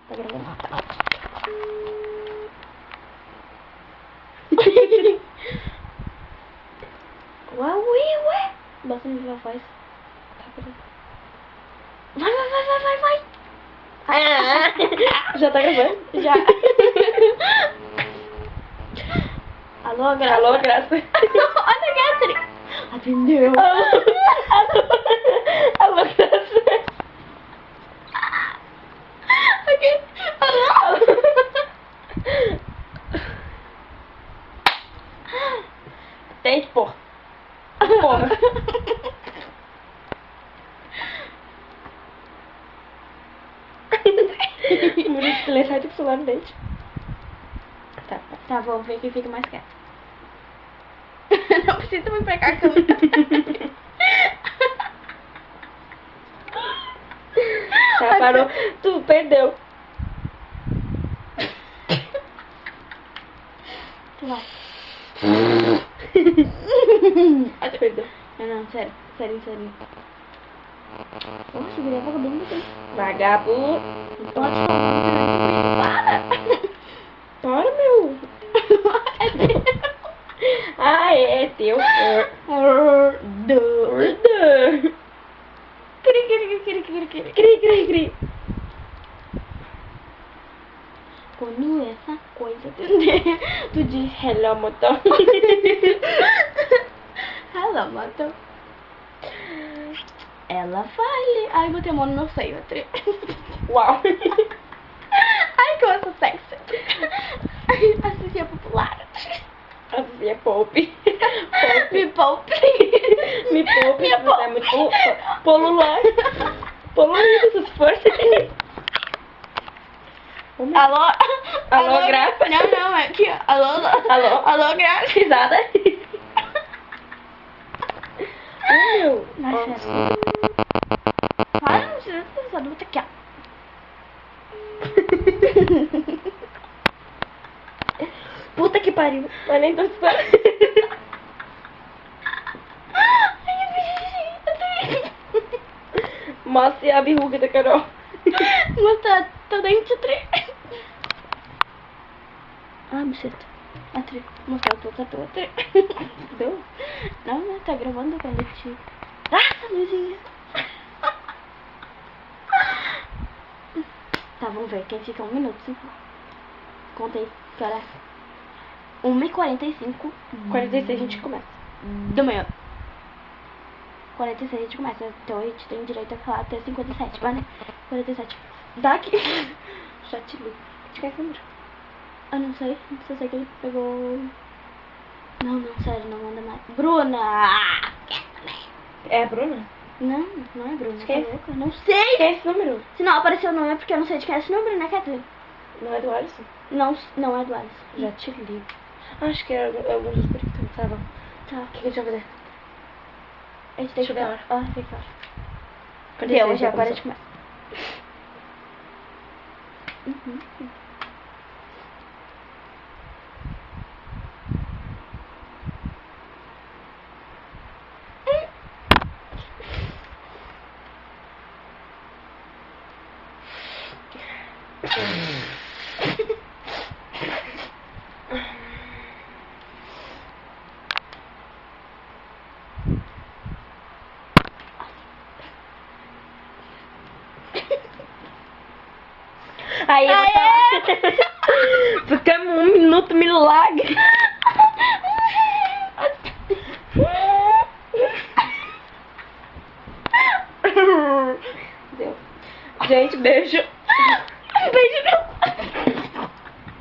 Tá gravando? Tá. Ué. Bastante já faz. Tá, peraí. Vai. Já tá gravando? Já. Alô, Graça. Alô, Graça. Olha, Graça. Atendeu. Alô, Graça. Ok. Alô. Atende, porra. Porra. Muro de silêncio, vai ter que solar no dente. Tá, vou ver quem fica mais quieto. Não precisa me pegar a câmera. Tá, parou. Tu perdeu. Tu vai. Ah, tu perdeu. Não, sério. Oxe, virei vagabundo. Vagabundo. Não pode falar muito. Para, meu. É teu. Ah, é teu. Cri. Quando essa coisa Tu diz hello, motor. ela matou. Ela fale. Ai, botei a mão no meu seio. Uau. Ai, que eu sou sexy. Assistia popular. Assim é Pope. Me poupe. Me poupe. Minha Você é muito polular. Poluído, se esforça. Alô, Graça. Não, é aqui, ó. Alô, Graça. Risada. Meu. Nossa. Para, não precisa dessa adulta aqui, ó. Puta que pariu. Mas nem tô esperando. Mostre a verruga da Carol. Mostra teu dente, Tri. Ah, buceta. A Tri. Mostra a tua tatu, Tri. Deu? Não, né? Tá gravando quando eu te... Nossa, Luizinha. Tá, vamos ver. Quem fica 1 minuto, 5. Contei. Que hora é? 1h45. 46 a gente começa. Da manhã. 46 a gente começa. Então a gente tem direito a falar até 57, vai, né? 47. Dá aqui. Já te ligo. De quem é número? Eu não sei. Só sei que ele pegou... Não, sério, não manda mais. Bruna! É a Bruna? Não é Bruna. Quem? Tá louca? Não sei! Quem é esse número? Se não apareceu o nome é porque eu não sei de quem é esse número, né, Kathleen? Não é do Alisson? Não é do Alisson. Já te ligo. Acho que é algum dos periquitos. Tá bom. Tá. O que a gente vai fazer? A gente tem Deixa que eu ver a hora. Ah, tem que falar. 46, Deu, já para começou. de começar. Aí, ficamos 1 minuto, milagre. Deu. Gente, beijo. Beijo não.